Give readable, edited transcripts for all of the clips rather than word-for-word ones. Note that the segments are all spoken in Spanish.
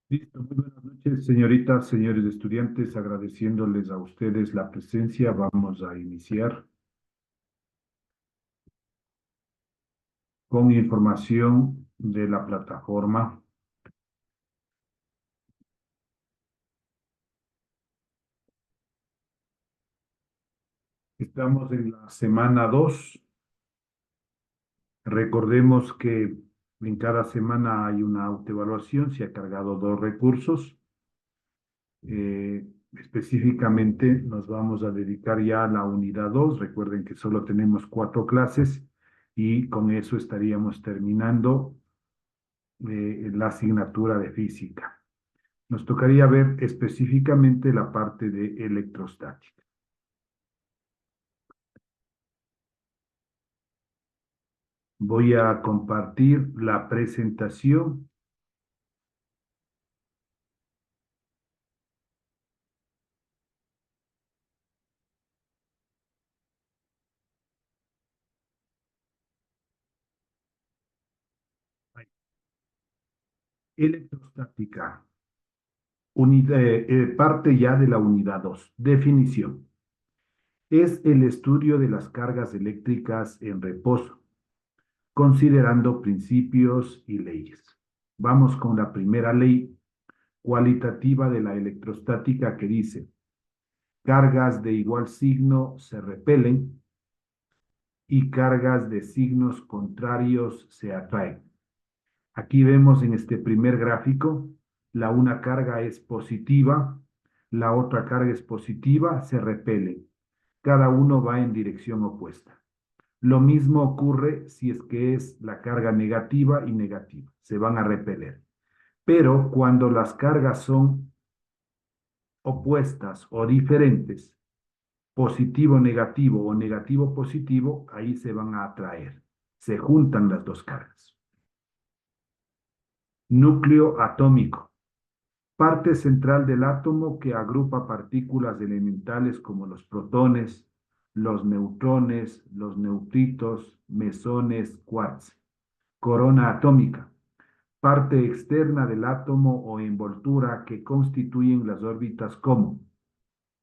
Listo, muy buenas noches, señoritas, señores estudiantes, agradeciéndoles a ustedes la presencia. Vamos a iniciar con información de la plataforma. Estamos en la semana 2. Recordemos que en cada semana hay una autoevaluación, se ha cargado 2 recursos. Específicamente nos vamos a dedicar ya a la unidad 2. Recuerden que solo tenemos 4 clases y con eso estaríamos terminando la asignatura de física. Nos tocaría ver específicamente la parte de electrostática. Voy a compartir la presentación. Electrostática, parte ya de la unidad 2. Definición. Es el estudio de las cargas eléctricas en reposo, considerando principios y leyes. Vamos con la primera ley cualitativa de la electrostática que dice: cargas de igual signo se repelen y cargas de signos contrarios se atraen. Aquí vemos en este primer gráfico, una carga es positiva, la otra carga es positiva, se repelen. Cada uno va en dirección opuesta. Lo mismo ocurre si es que es la carga negativa y negativa, se van a repeler. Pero cuando las cargas son opuestas o diferentes, positivo negativo o negativo positivo, ahí se van a atraer. Se juntan las dos cargas. Núcleo atómico. Parte central del átomo que agrupa partículas elementales como los protones, los neutrones, los neutrinos, mesones, quarks. Corona atómica. Parte externa del átomo o envoltura que constituyen las órbitas como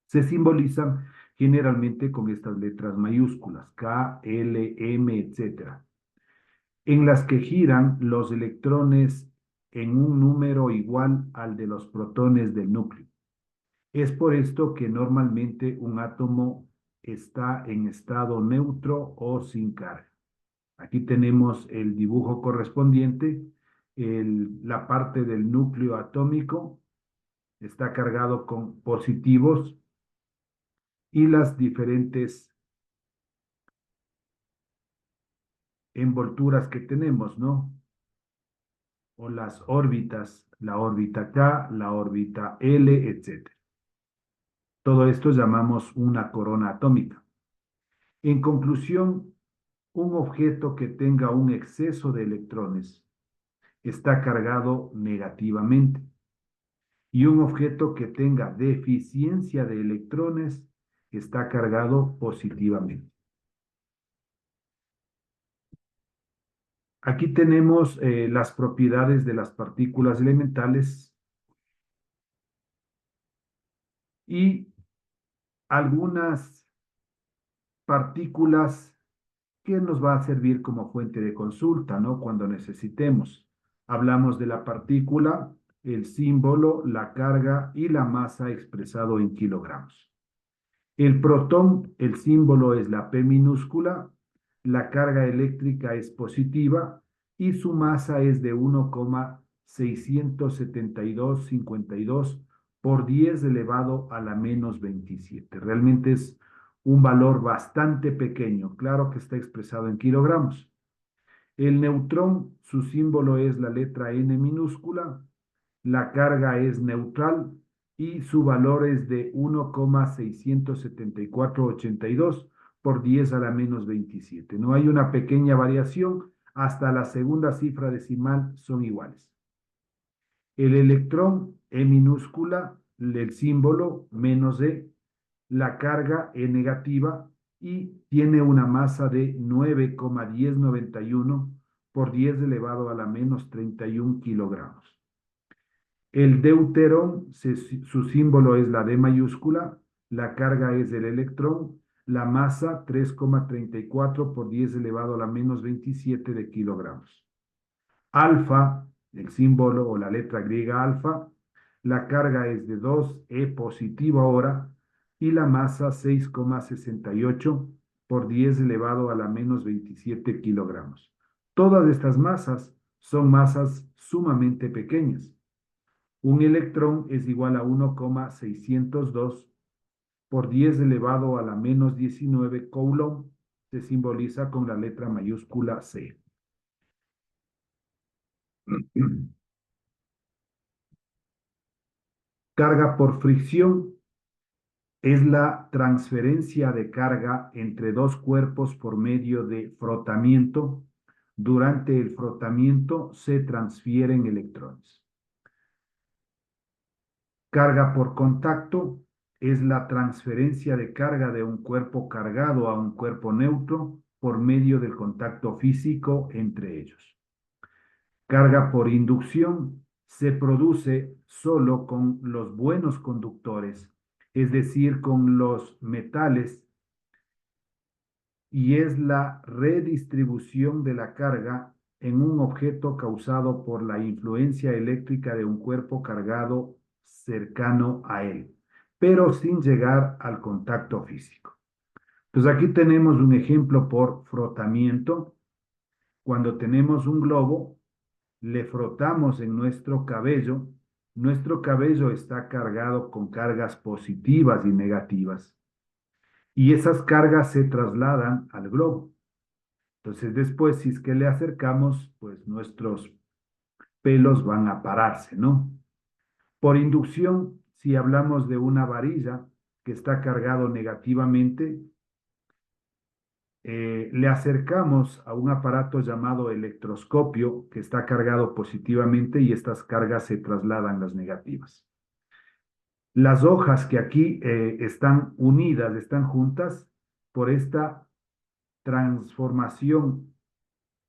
se simbolizan generalmente con estas letras mayúsculas, K, L, M, etcétera, en las que giran los electrones en un número igual al de los protones del núcleo. Es por esto que normalmente un átomo está en estado neutro o sin carga. Aquí tenemos el dibujo correspondiente. La parte del núcleo atómico está cargado con positivos y las diferentes envolturas que tenemos, ¿no? O las órbitas, la órbita K, la órbita L, etcétera. Todo esto llamamos una corona atómica. En conclusión, un objeto que tenga un exceso de electrones está cargado negativamente y un objeto que tenga deficiencia de electrones está cargado positivamente. Aquí tenemos las propiedades de las partículas elementales y algunas partículas que nos va a servir como fuente de consulta, ¿no? Cuando necesitemos. Hablamos de la partícula, el símbolo, la carga y la masa expresado en kilogramos. El protón, el símbolo es la P minúscula, la carga eléctrica es positiva y su masa es de 1,67252 por 10 elevado a la menos 27. Realmente es un valor bastante pequeño, claro que está expresado en kilogramos. El neutrón, su símbolo es la letra N minúscula, la carga es neutral y su valor es de 1,67482 por 10 a la menos 27. No hay una pequeña variación, hasta la segunda cifra decimal son iguales. El electrón E minúscula, el símbolo menos E, la carga E negativa y tiene una masa de 9,1091 por 10 elevado a la menos 31 kilogramos. El deuterón, su símbolo es la D mayúscula, la carga es del electrón, la masa 3,34 por 10 elevado a la menos 27 de kilogramos. Alfa, el símbolo o la letra griega alfa, la carga es de 2 E positivo ahora y la masa 6,68 por 10 elevado a la menos 27 kilogramos. Todas estas masas son masas sumamente pequeñas. Un electrón es igual a 1,602 por 10 elevado a la menos 19 coulomb, se simboliza con la letra mayúscula C. Carga por fricción es la transferencia de carga entre dos cuerpos por medio de frotamiento. Durante el frotamiento se transfieren electrones. Carga por contacto es la transferencia de carga de un cuerpo cargado a un cuerpo neutro por medio del contacto físico entre ellos. Carga por inducción se produce solo con los buenos conductores, es decir, con los metales, y es la redistribución de la carga en un objeto causado por la influencia eléctrica de un cuerpo cargado cercano a él, pero sin llegar al contacto físico. Entonces aquí tenemos un ejemplo por frotamiento. Cuando tenemos un globo, le frotamos en nuestro cabello está cargado con cargas positivas y negativas, y esas cargas se trasladan al globo. Entonces después, si es que le acercamos, pues nuestros pelos van a pararse, ¿no? Por inducción, si hablamos de una varilla que está cargado negativamente, le acercamos a un aparato llamado electroscopio que está cargado positivamente y estas cargas se trasladan las negativas. Las hojas que aquí están unidas, están juntas por esta transformación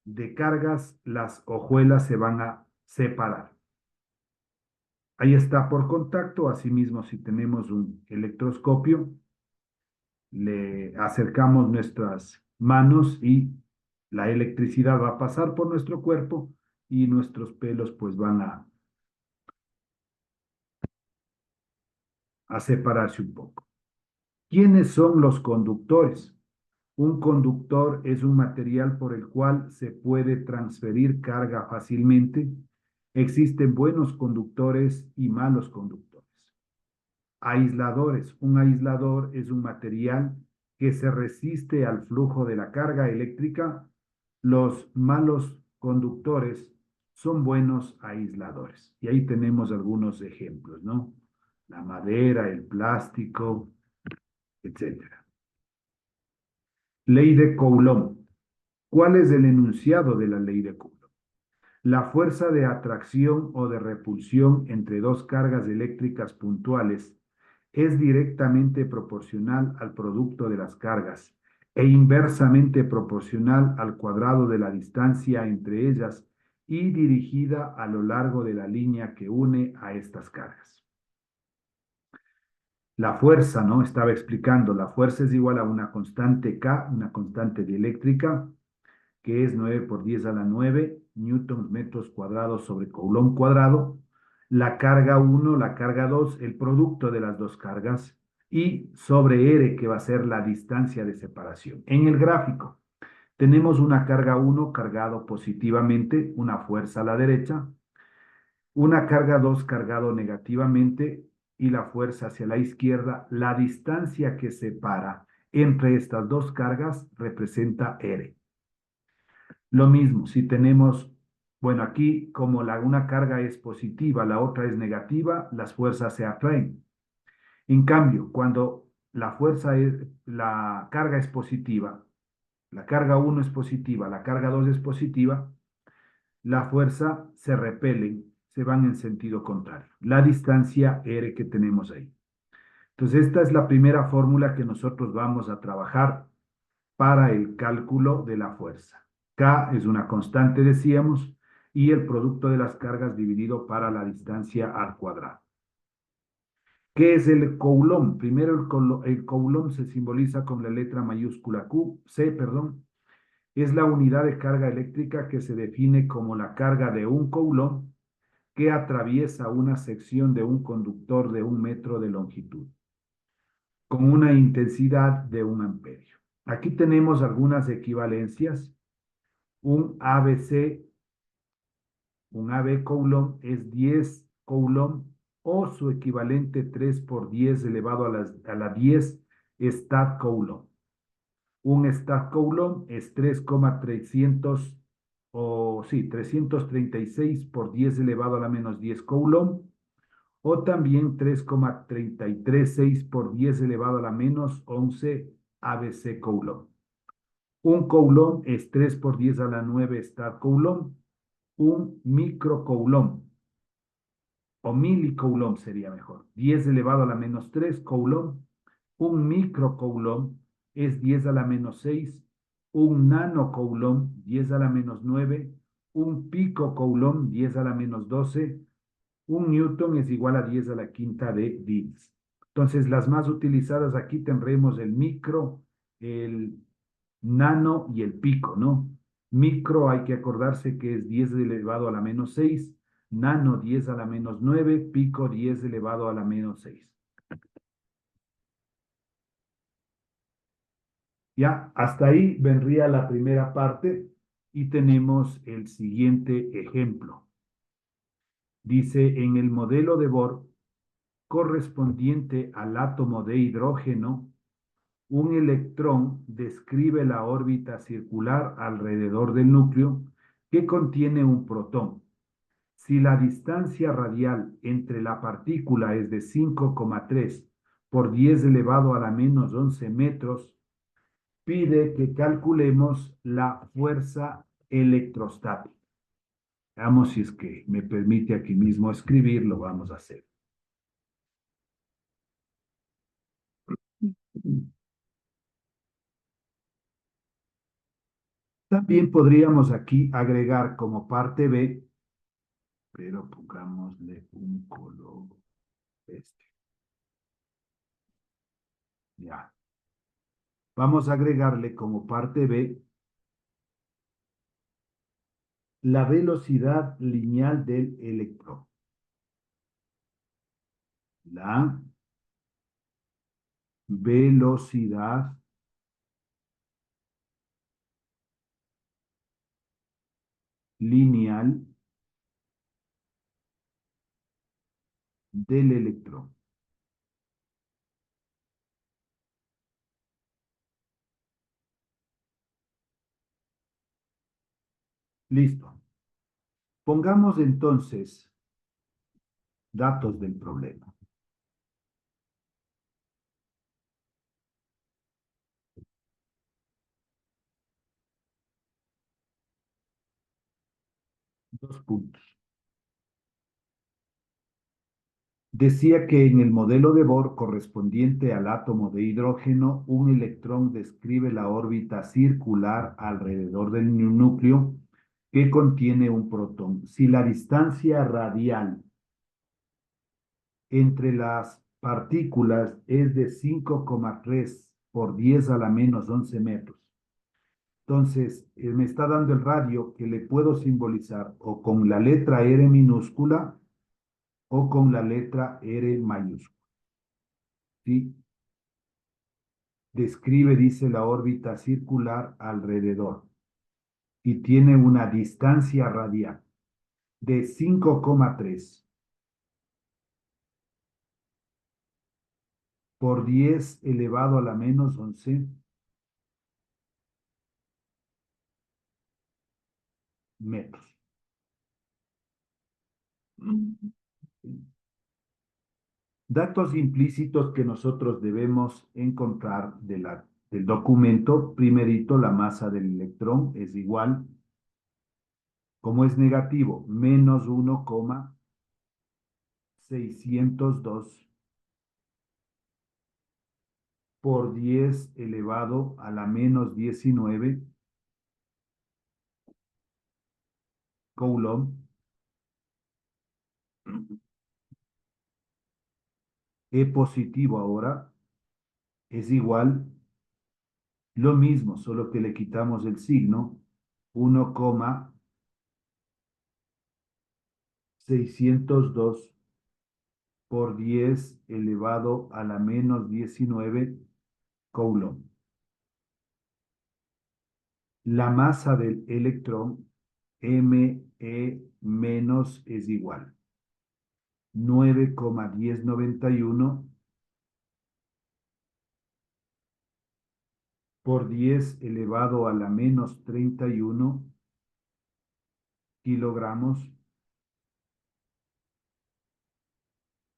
de cargas, las hojuelas se van a separar. Ahí está por contacto. Asimismo, si tenemos un electroscopio, le acercamos nuestras manos y la electricidad va a pasar por nuestro cuerpo y nuestros pelos pues van a separarse un poco. ¿Quiénes son los conductores? Un conductor es un material por el cual se puede transferir carga fácilmente. Existen buenos conductores y malos conductores. Aisladores. Un aislador es un material que se resiste al flujo de la carga eléctrica. Los malos conductores son buenos aisladores. Y ahí tenemos algunos ejemplos, ¿no? La madera, el plástico, etcétera. Ley de Coulomb. ¿Cuál es el enunciado de la ley de Coulomb? La fuerza de atracción o de repulsión entre dos cargas eléctricas puntuales es directamente proporcional al producto de las cargas e inversamente proporcional al cuadrado de la distancia entre ellas y dirigida a lo largo de la línea que une a estas cargas. La fuerza, ¿no? Estaba explicando, la fuerza es igual a una constante K, una constante dieléctrica, que es 9 por 10 a la 9 newtons metros cuadrados sobre coulomb cuadrado, la carga 1, la carga 2, el producto de las dos cargas, y sobre R, que va a ser la distancia de separación. En el gráfico tenemos una carga 1 cargado positivamente, una fuerza a la derecha, una carga 2 cargado negativamente y la fuerza hacia la izquierda. La distancia que separa entre estas dos cargas representa R. Lo mismo, si tenemos, bueno, aquí como una carga es positiva, la otra es negativa, las fuerzas se atraen. En cambio, cuando la carga es positiva, la carga 1 es positiva, la carga 2 es positiva, la fuerza se repelen, se van en sentido contrario. La distancia R que tenemos ahí. Entonces, esta es la primera fórmula que nosotros vamos a trabajar para el cálculo de la fuerza. K es una constante, decíamos, y el producto de las cargas dividido para la distancia al cuadrado. ¿Qué es el coulomb? Primero, el coulomb se simboliza con la letra mayúscula C, perdón. Es la unidad de carga eléctrica que se define como la carga de un coulomb que atraviesa una sección de un conductor de 1 metro de longitud, con una intensidad de 1 amperio. Aquí tenemos algunas equivalencias. Un ABC, un AB coulomb es 10 coulomb o su equivalente 3 por 10 elevado a la 10 stat coulomb. Un stat coulomb es 3,300 o sí, 336 por 10 elevado a la menos 10 coulomb, o también 3,336 por 10 elevado a la menos 11 ABC coulomb. Un coulomb es 3 por 10 a la 9 stat coulomb. Un microcoulomb o milicoulomb sería mejor. 10 elevado a la menos 3 coulomb. Un microcoulomb es 10 a la menos 6. Un nanocoulomb, 10 a la menos 9. Un picocoulomb, 10 a la menos 12. Un newton es igual a 10 a la quinta de Diels. Entonces, las más utilizadas aquí tendremos el micro, el nano y el pico, ¿no? Micro hay que acordarse que es 10 elevado a la menos 6, nano 10 a la menos 9, pico 10 elevado a la menos 6. Ya, hasta ahí vendría la primera parte y tenemos el siguiente ejemplo. Dice, en el modelo de Bohr correspondiente al átomo de hidrógeno, un electrón describe la órbita circular alrededor del núcleo que contiene un protón. Si la distancia radial entre la partícula es de 5,3 por 10 elevado a la menos 11 metros, pide que calculemos la fuerza electrostática. Veamos si es que me permite aquí mismo escribir, lo vamos a hacer. También podríamos aquí agregar como parte B, pero pongámosle un color este. Ya. Vamos a agregarle como parte B la velocidad lineal del electrón. La velocidad lineal del electrón. Listo. Pongamos entonces datos del problema. Dos puntos. Decía que en el modelo de Bohr correspondiente al átomo de hidrógeno, un electrón describe la órbita circular alrededor del núcleo que contiene un protón. Si la distancia radial entre las partículas es de 5,3 por 10 a la menos 11 metros, entonces me está dando el radio que le puedo simbolizar o con la letra R minúscula o con la letra R mayúscula. ¿Sí? Describe, dice, la órbita circular alrededor y tiene una distancia radial de 5,3 por 10 elevado a la menos 11 metros. Datos implícitos que nosotros debemos encontrar del documento. Primerito, la masa del electrón es igual, como es negativo, menos 1,602 por 10 elevado a la menos 19 Coulomb. E positivo ahora es igual, lo mismo, solo que le quitamos el signo, 1,602 por 10 elevado a la menos 19 Coulomb. La masa del electrón me menos es igual 9,1091 por 10 elevado a la menos 31 kilogramos.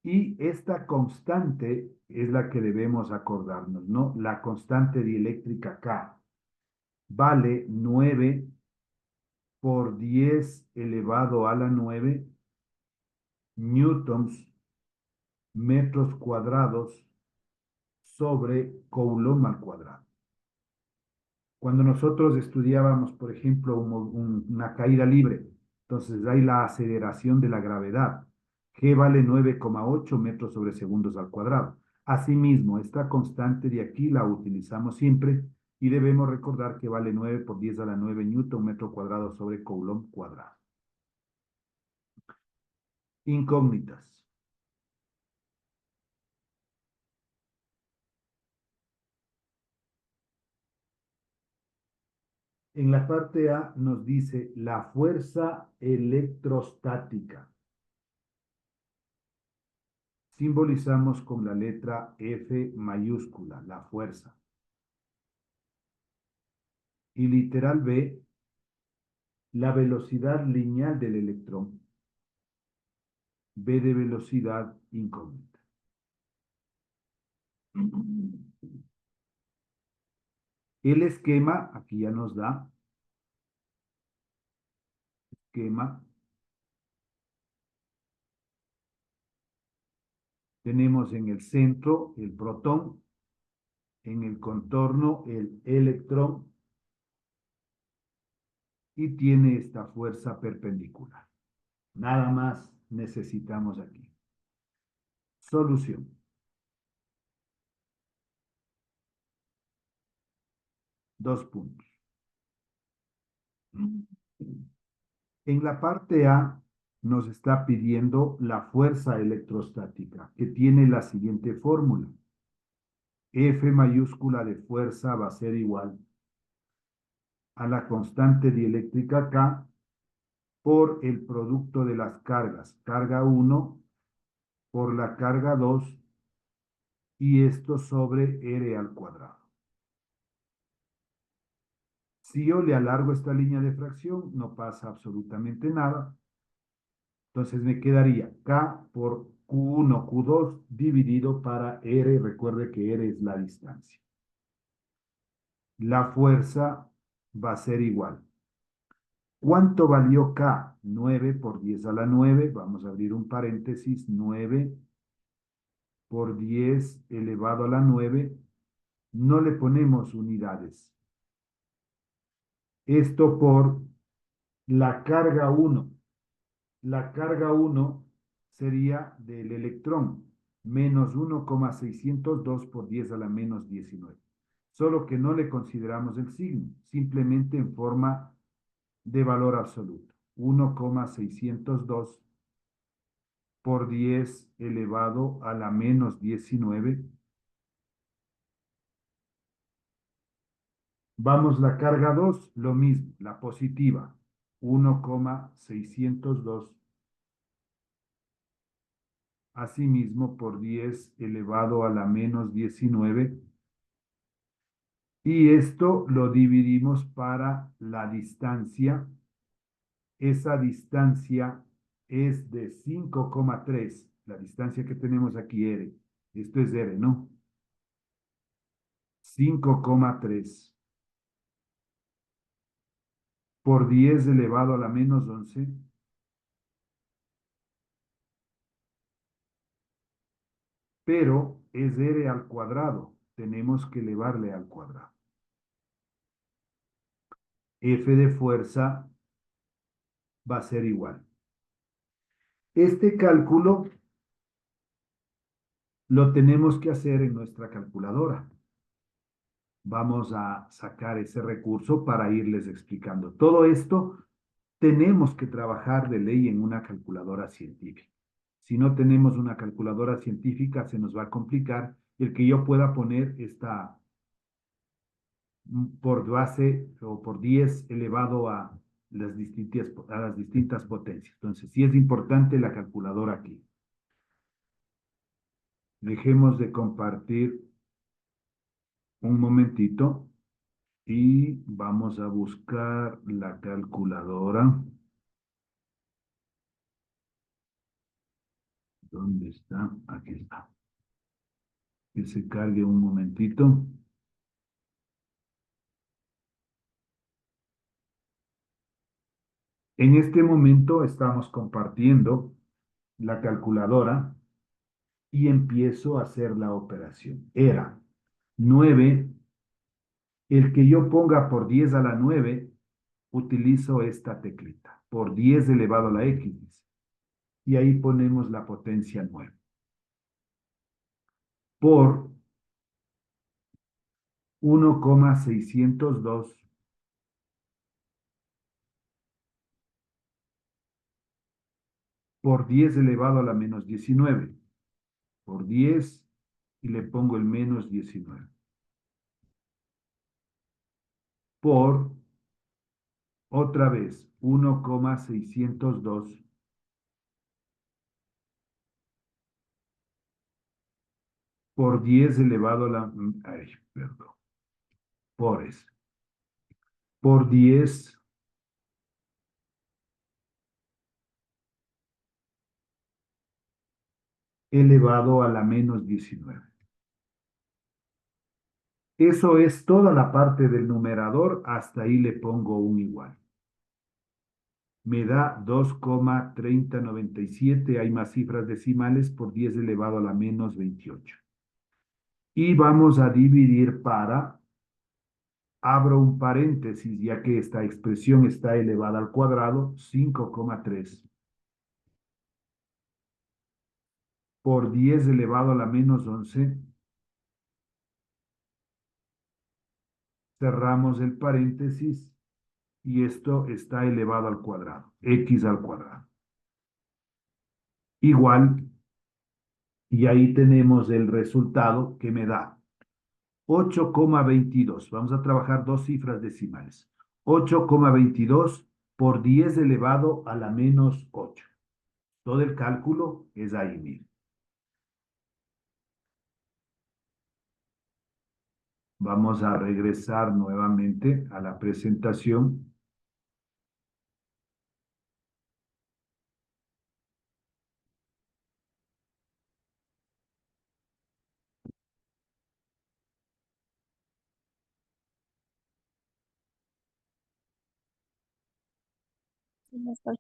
Y esta constante es la que debemos acordarnos, ¿no? La constante dieléctrica K vale 9 por 10 elevado a la 9 newtons metros cuadrados sobre Coulomb al cuadrado. Cuando nosotros estudiábamos, por ejemplo, una caída libre, entonces hay la aceleración de la gravedad. G vale 9,8 metros sobre segundos al cuadrado. Asimismo, esta constante de aquí la utilizamos siempre y debemos recordar que vale 9 por 10 a la 9 newton metro cuadrado sobre Coulomb cuadrado. Incógnitas. En la parte A nos dice la fuerza electrostática. Simbolizamos con la letra F mayúscula, la fuerza. Y literal B, la velocidad lineal del electrón. B de velocidad incógnita. El esquema, aquí ya nos da, esquema. Tenemos en el centro el protón, en el contorno el electrón y tiene esta fuerza perpendicular. Nada más necesitamos aquí. Solución. Dos puntos. En la parte A nos está pidiendo la fuerza electrostática, que tiene la siguiente fórmula. F mayúscula de fuerza va a ser igual a la constante dieléctrica K por el producto de las cargas, carga 1 por la carga 2 y esto sobre R al cuadrado. Si yo le alargo esta línea de fracción, no pasa absolutamente nada. Entonces me quedaría K por Q1, Q2 dividido para R. Recuerde que R es la distancia. La fuerza va a ser igual. ¿Cuánto valió K? 9 por 10 a la 9. Vamos a abrir un paréntesis. 9 por 10 elevado a la 9. No le ponemos unidades. Esto por la carga 1. La carga 1 sería del electrón, menos 1,602 por 10 a la menos 19. Solo que no le consideramos el signo, simplemente en forma de valor absoluto. 1,602 por 10 elevado a la menos 19. Vamos, la carga 2, lo mismo, la positiva. 1,602 asimismo por 10 elevado a la menos 19. Y esto lo dividimos para la distancia. Esa distancia es de 5,3. La distancia que tenemos aquí, R. Esto es R, ¿no? 5,3 por 10 elevado a la menos 11. Pero es R al cuadrado. Tenemos que elevarle al cuadrado. F de fuerza va a ser igual. Este cálculo lo tenemos que hacer en nuestra calculadora. Vamos a sacar ese recurso para irles explicando. Todo esto tenemos que trabajar de ley en una calculadora científica. Si no tenemos una calculadora científica, se nos va a complicar el que yo pueda poner esta por base o por 10 elevado a las distintas potencias. Entonces, sí es importante la calculadora aquí. Dejemos de compartir un momentito y vamos a buscar la calculadora. ¿Dónde está? Aquí está. Que se cargue un momentito. En este momento estamos compartiendo la calculadora y empiezo a hacer la operación. Era 9. El que yo ponga por 10 a la 9, utilizo esta teclita. Por 10 elevado a la x. Y ahí ponemos la potencia 9. Por 1,602 por 10 elevado a la menos 19. Por 10 y le pongo el menos 19. Por, otra vez, 1,602 por 10 elevado a la... Ay, perdón. Por 10 elevado a la menos 19. Eso es toda la parte del numerador, hasta ahí le pongo un igual. Me da 2,3097, hay más cifras decimales, por 10 elevado a la menos 28. Y vamos a dividir para, abro un paréntesis, ya que esta expresión está elevada al cuadrado, 5,3 por 10 elevado a la menos 11. Cerramos el paréntesis y esto está elevado al cuadrado, x al cuadrado. Igual, y ahí tenemos el resultado que me da 8,22. Vamos a trabajar dos cifras decimales. 8,22 por 10 elevado a la menos 8. Todo el cálculo es ahí mismo. Vamos a regresar nuevamente a la presentación. Sí, no estoy.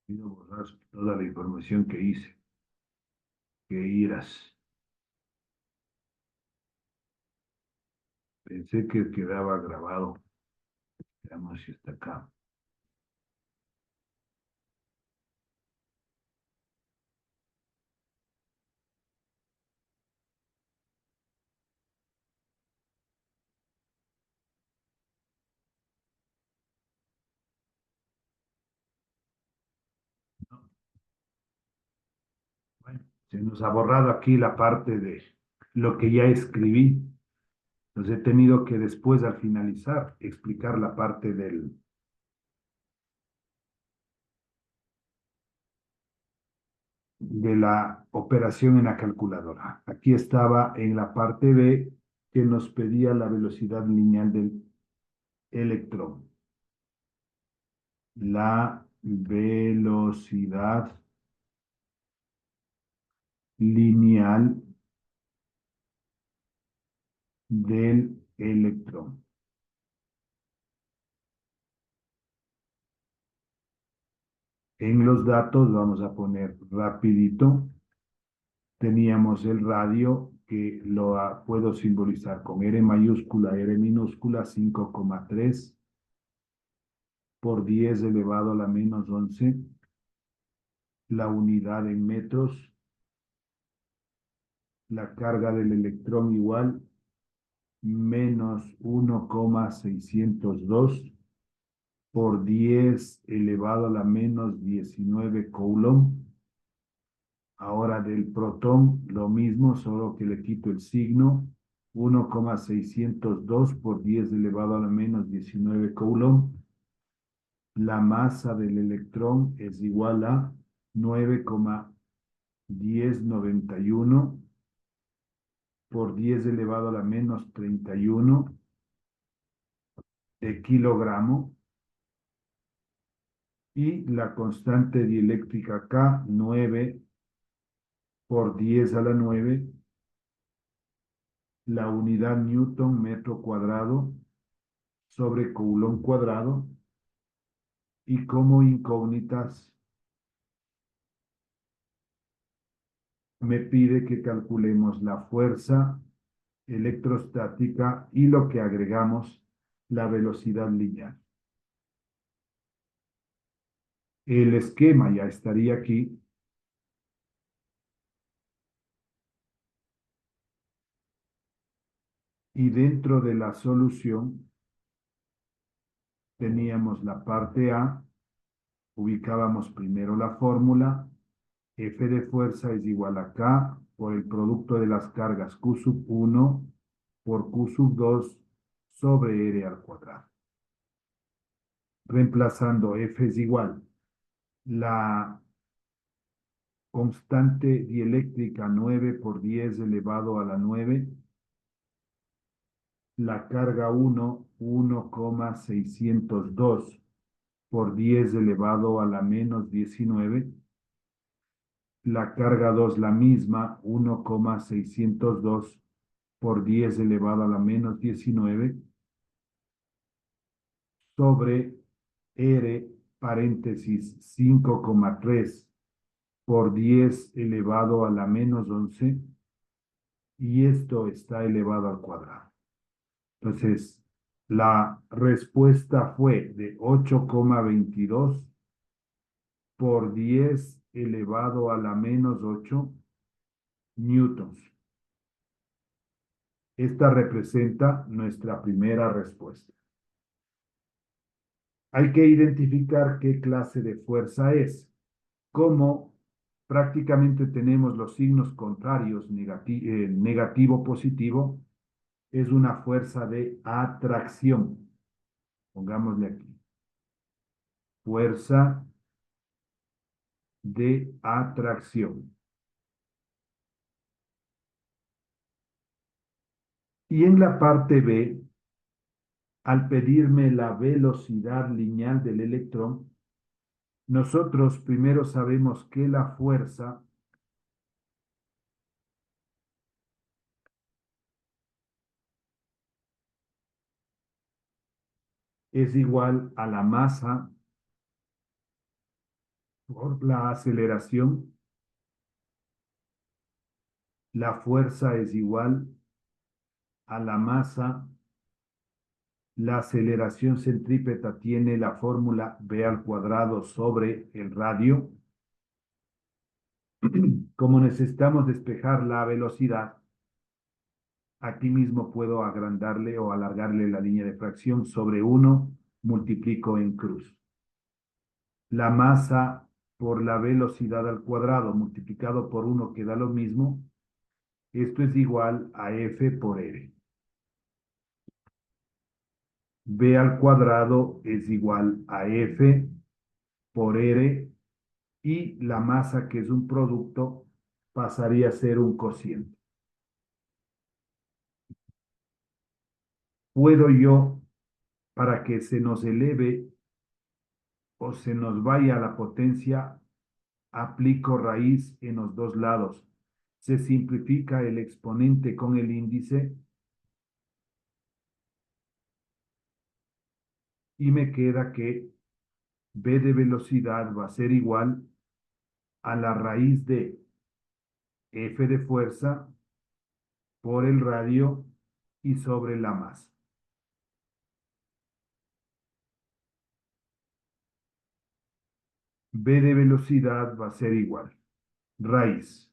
Quiero borrar toda la información que hice. Que iras. Pensé que quedaba grabado. Veamos si está acá. No. Bueno, se nos ha borrado aquí la parte de lo que ya escribí. Entonces he tenido que después, al finalizar, explicar la parte de la operación en la calculadora. Aquí estaba en la parte B que nos pedía la velocidad lineal del electrón. La velocidad lineal del electrón. En los datos vamos a poner rapidito. Teníamos el radio que lo puedo simbolizar con R mayúscula, R minúscula, 5,3 por 10 elevado a la menos 11, la unidad en metros, la carga del electrón igual, menos 1,602 por 10 elevado a la menos 19 coulomb. Ahora del protón, lo mismo, solo que le quito el signo, 1,602 por 10 elevado a la menos 19 coulomb. La masa del electrón es igual a 9,1091 por 10 elevado a la menos 31 de kilogramo. Y la constante dieléctrica K, 9 por 10 a la 9, la unidad Newton metro cuadrado sobre coulomb cuadrado. Y como incógnitas me pide que calculemos la fuerza electrostática y lo que agregamos, la velocidad lineal. El esquema ya estaría aquí. Y dentro de la solución teníamos la parte A, ubicábamos primero la fórmula, F de fuerza es igual a K por el producto de las cargas Q sub 1 por Q sub 2 sobre R al cuadrado. Reemplazando F es igual la constante dieléctrica 9 por 10 elevado a la 9, la carga 1, 1,602 por 10 elevado a la menos 19, la carga 2 la misma, 1,602 por 10 elevado a la menos 19, sobre R, paréntesis, 5,3 por 10 elevado a la menos 11, y esto está elevado al cuadrado. Entonces, la respuesta fue de 8,22 por 10 elevado a la menos 8 newtons. Esta representa nuestra primera respuesta. Hay que identificar qué clase de fuerza es. Como prácticamente tenemos los signos contrarios, negativo, positivo, es una fuerza de atracción. Pongámosle aquí. Fuerza de atracción. Y en la parte B, al pedirme la velocidad lineal del electrón, nosotros primero sabemos que la fuerza es igual a la masa por la aceleración. La fuerza es igual a la masa. La aceleración centrípeta tiene la fórmula v al cuadrado sobre el radio. Como necesitamos despejar la velocidad, aquí mismo puedo agrandarle o alargarle la línea de fracción sobre 1, multiplico en cruz. La masa por la velocidad al cuadrado multiplicado por 1 que da lo mismo. Esto es igual a F por R. V al cuadrado es igual a F por R, y la masa, que es un producto, pasaría a ser un cociente. Puedo yo, para que se nos eleve o se nos vaya a la potencia, aplico raíz en los dos lados. Se simplifica el exponente con el índice y me queda que v de velocidad va a ser igual a la raíz de f de fuerza por el radio y sobre la masa. B de velocidad va a ser igual. Raíz.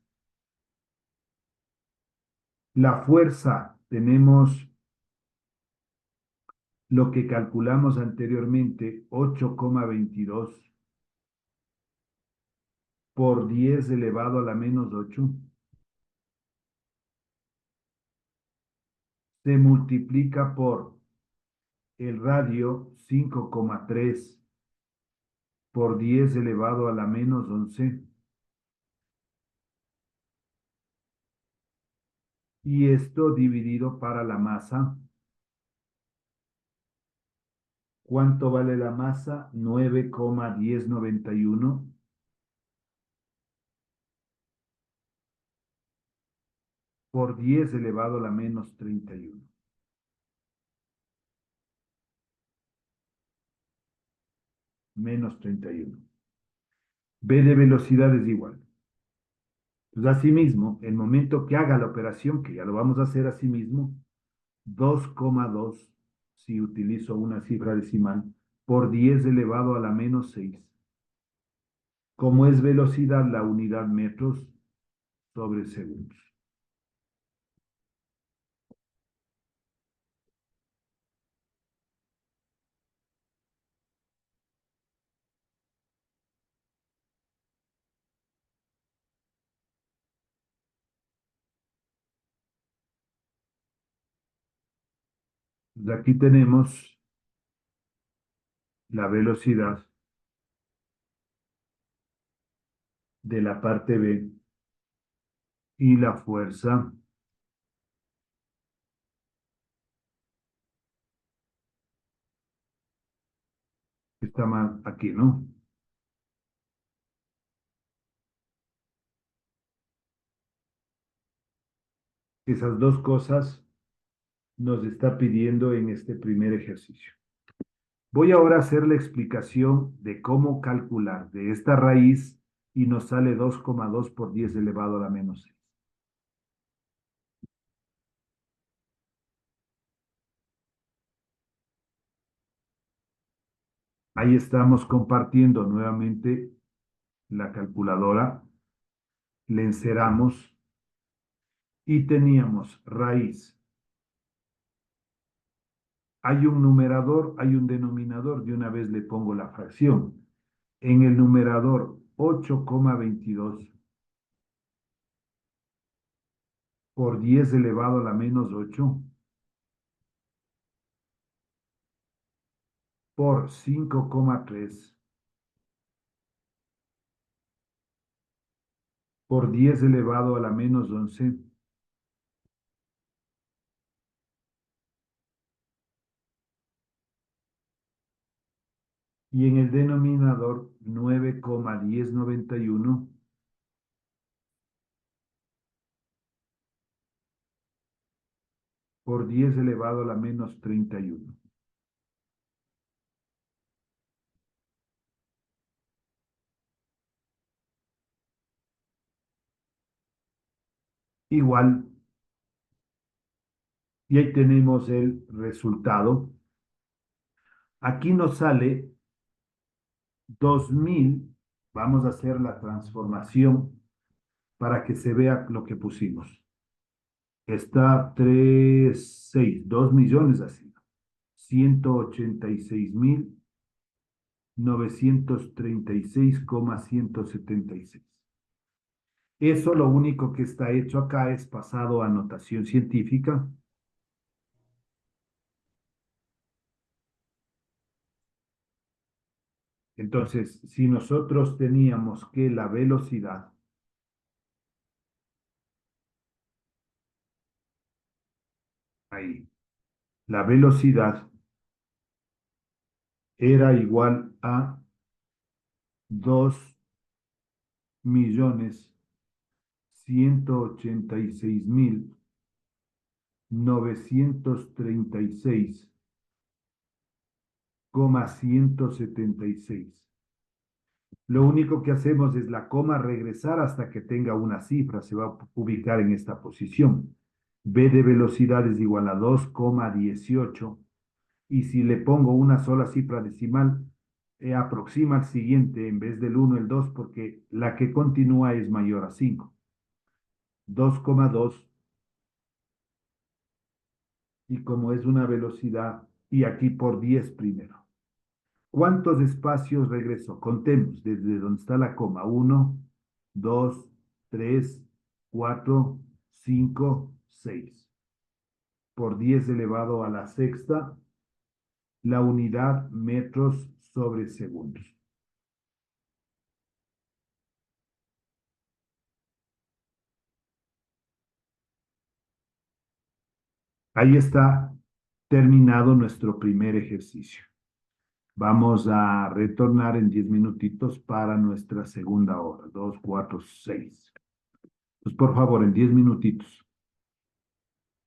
La fuerza, tenemos lo que calculamos anteriormente, 8,22 por 10 elevado a la menos 8, se multiplica por el radio 5,3 por 10 elevado a la menos 11, y esto dividido para la masa. ¿Cuánto vale la masa? 9,1091 por 10 elevado a la menos 31. Menos 31. B de velocidad es igual. Entonces, asimismo, el momento que haga la operación, que ya lo vamos a hacer asimismo, 2,2, si utilizo una cifra decimal, por 10 elevado a la menos 6. Como es velocidad, la unidad metros sobre segundos. Entonces, aquí tenemos la velocidad de la parte B y la fuerza que está más aquí, ¿no? Esas dos cosas nos está pidiendo en este primer ejercicio. Voy ahora a hacer la explicación de cómo calcular de esta raíz y nos sale 2,2 por 10 elevado a la menos 6. Ahí estamos compartiendo nuevamente la calculadora, le enceramos y teníamos raíz. Hay un numerador, hay un denominador, de una vez le pongo la fracción. En el numerador 8,22 por 10 elevado a la menos 8 por 5,3 por 10 elevado a la menos 11 y en el denominador 9,1091 por 10 elevado a la menos 31. Igual, y ahí tenemos el resultado. Aquí nos sale 2000. Vamos a hacer la transformación para que se vea lo que pusimos. Está 3,6, 2 millones así. 186,936,176. Eso lo único que está hecho acá es pasado a notación científica. Entonces, si nosotros teníamos que la velocidad ahí, la velocidad era igual a 2.186.936,176. Lo único que hacemos es la coma regresar hasta que tenga una cifra, se va a ubicar en esta posición. B de velocidad es igual a 2,18. Y si le pongo una sola cifra decimal, aproxima al siguiente en vez del 1 el 2 porque la que continúa es mayor a 5. 2,2 y como es una velocidad, y aquí por 10 primero. ¿Cuántos espacios regreso? Contemos desde donde está la coma. 1, 2, 3, 4, 5, 6. Por 10 elevado a la sexta, la unidad metros sobre segundos. Ahí está terminado nuestro primer ejercicio. Vamos a retornar en 10 minutitos para nuestra segunda hora. 2, 4, 6. Pues por favor, en 10 minutitos.